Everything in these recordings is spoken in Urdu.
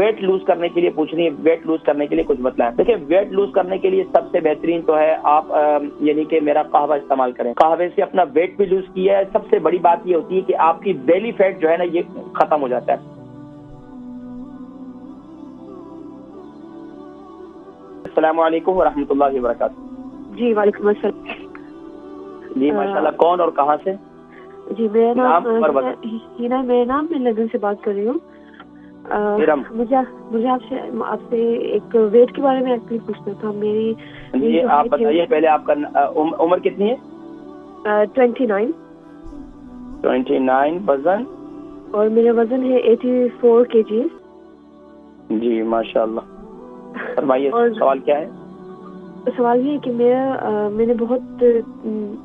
ویٹ لوز کرنے کے لیے پوچھ رہی ہیں، ویٹ لوز کرنے کے لیے کچھ بتلائیں. دیکھیں ویٹ لوز کرنے کے لیے سب سے بہترین تو ہے آپ یعنی کہ میرا قہوہ استعمال کریں. قہوے سے اپنا ویٹ بھی لوز کیا ہے. سب سے بڑی بات یہ ہوتی ہے کہ آپ کی بیلی فیٹ جو ہے نا یہ ختم ہو جاتا ہے. السلام علیکم ورحمۃ اللہ وبرکاتہ. جی وعلیکم السلام. جی ماشاءاللہ. کون اور کہاں سے؟ جی میرا نام ہینا، میرا نام، میں لندن سے بات کر رہی ہوں. مجھے آپ سے ایک ویٹ کے بارے میں ایکچولی پوچھنا تھا. جی آپ بتائیے پہلے آپ کا عمر کتنی ہے؟ 29. 29. وزن؟ اور میرا وزن ہے 84 kg. جی ماشاء اللہ. فرمائیے سوال کیا ہے؟ سوال یہ ہے کہ میں نے بہت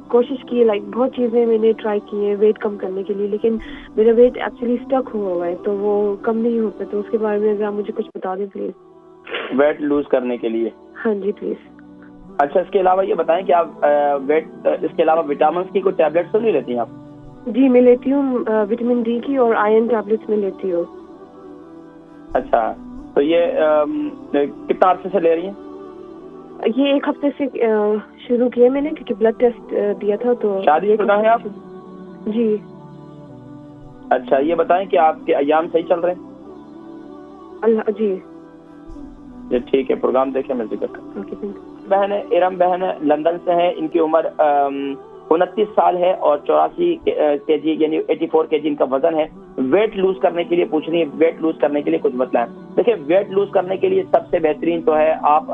کوشش کی، بہت چیزیں میں نے ٹرائی کی ہیں ویٹ کم کرنے کے لیے، لیکن میرا ویٹ ایکچولی اسٹک ہوا ہے تو وہ کم نہیں ہوتا. تو اس کے بارے میں اگر آپ مجھے کچھ بتا دیں پلیز. ویٹ لوز کرنے کے لیے؟ ہاں جی پلیز. اچھا اس کے علاوہ یہ بتائیں کہ آپ اس کے علاوہ وٹامنس کی کوئی ٹیبلٹس تو نہیں لیتی ہیں آپ؟ جی میں لیتی ہوں وٹامن ڈی کی اور آئرن ٹیبلٹس میں لیتی ہوں. اچھا تو یہ کتنا عرصے سے لے رہی ہیں؟ یہ 1 ہفتے سے شروع کیا میں نے، کیونکہ بلڈ ٹیسٹ دیا تھا. تو شادی شدہ ہیں آپ؟ جی. اچھا یہ بتائیں کہ آپ کے ایام صحیح چل رہے ہیں؟ اللہ جی. ٹھیک ہے پروگرام دیکھیں میں ذکر کرتا. بہن ارم بہن لندن سے ہیں. ان کی عمر 29 سال ہے اور 84 kg یعنی 84 kg ان کا وزن ہے. ویٹ لوز کرنے کے لیے پوچھ رہی ہیں. ویٹ لوز کرنے کے لیے کچھ بتلائیں. دیکھیں ویٹ لوز کرنے کے لیے سب سے بہترین تو ہے آپ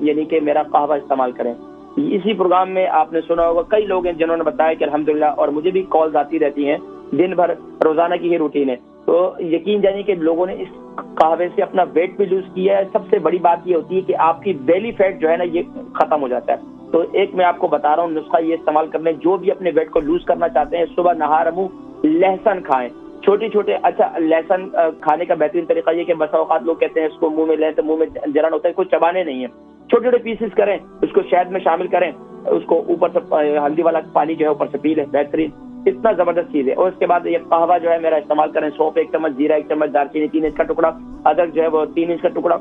یعنی کہ میرا قہوہ استعمال کریں. اسی پروگرام میں آپ نے سنا ہوگا کئی لوگ ہیں جنہوں نے بتایا کہ الحمدللہ، اور مجھے بھی کالز آتی رہتی ہیں دن بھر، روزانہ کی یہ روٹین ہے. تو یقین جانیے کہ لوگوں نے اس قہوے سے اپنا ویٹ بھی لوز کیا ہے. سب سے بڑی بات یہ ہوتی ہے کہ آپ کی بیلی فیٹ جو ہے نا یہ ختم ہو جاتا ہے. تو ایک میں آپ کو بتا رہا ہوں نسخہ یہ استعمال کرنے، جو بھی اپنے ویٹ کو لوز کرنا چاہتے ہیں صبح نہار منہ لہسن کھائیں. چھوٹے اچھا لہسن کھانے کا بہترین طریقہ یہ کہ بسا اوقات لوگ کہتے ہیں اس کو منہ میں لیں تو منہ میں جلن ہوتا ہے، کوئی چبانے نہیں ہے. چھوٹے پیسز کریں، اس کو شہد میں شامل کریں، اس کو اوپر سے ہلدی والا پانی جو ہے اوپر سے پی لیں. بہترین، اتنا زبردست چیز ہے. اور اس کے بعد یہ قہوہ جو ہے میرا استعمال کریں. سونف 1 چمچ، زیرہ 1 چمچ، دارچینی 3 انچ کا ٹکڑا، ادرک جو ہے وہ 3 انچ کا ٹکڑا،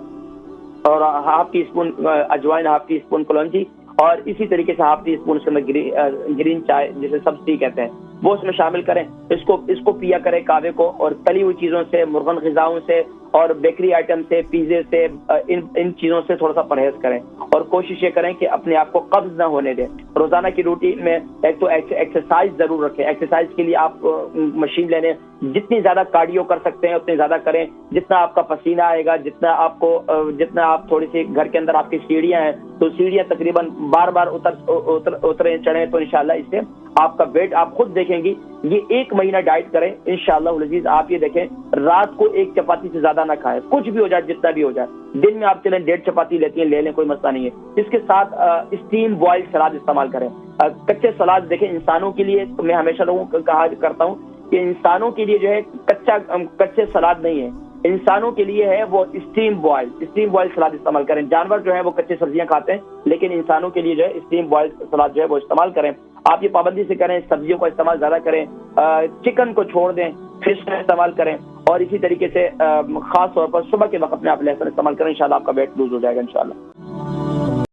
اور ½ ٹی اسپون اجوائن، ½ ٹی اسپون کلونجی، اور اسی طریقے سے ½ ٹی اسپون اس میں گرین چائے جسے سبز ٹی کہتے ہیں وہ اس میں شامل کریں. اس کو پیا کریں قہوے کو. اور تلی ہوئی چیزوں سے، مرغن غذاؤں سے اور بیکری آئٹم سے، پیزے سے، ان چیزوں سے تھوڑا سا پرہیز کریں. اور کوشش یہ کریں کہ اپنے آپ کو قبض نہ ہونے دیں. روزانہ کی روٹین میں ایک تو ایکسرسائز ضرور رکھیں. ایکسرسائز کے لیے آپ مشین لے لیں. جتنی زیادہ کارڈیو کر سکتے ہیں اتنی زیادہ کریں. جتنا آپ کا پسینہ آئے گا، جتنا آپ تھوڑی سی گھر کے اندر آپ کی سیڑھیاں ہیں تو سیڑھیاں تقریباً بار اتریں چڑھیں تو انشاءاللہ اس سے آپ کا ویٹ آپ خود دیکھیں گی. یہ 1 مہینہ ڈائٹ کریں انشاءاللہ العزیز. آپ یہ دیکھیں رات کو 1 چپاتی سے زیادہ نہ کھائیں. کچھ بھی ہو جائے، جتنا بھی ہو جائے. دن میں آپ چلیں 1.5 چپاتی لیتی ہیں، لے لیں، کوئی مسئلہ نہیں ہے. اس کے ساتھ اسٹیم بوائل سلاد استعمال کریں. کچے سلاد دیکھیں انسانوں کے لیے، میں ہمیشہ لوگوں کو کہا کرتا ہوں کہ انسانوں کے لیے جو ہے کچے سلاد نہیں ہے، انسانوں کے لیے ہے وہ اسٹیم بوائل سلاد استعمال کریں. جانور جو ہے وہ کچے سبزیاں کھاتے ہیں، لیکن انسانوں کے لیے جو ہے اسٹیم بوائل سلاد جو ہے وہ استعمال کریں. آپ یہ پابندی سے کریں. سبزیوں کا استعمال زیادہ کریں. چکن کو چھوڑ دیں، فش کا استعمال کریں. اور اسی طریقے سے خاص طور پر صبح کے وقت میں آپ لہسن استعمال کریں. انشاءاللہ آپ کا ویٹ لوز ہو جائے گا انشاءاللہ.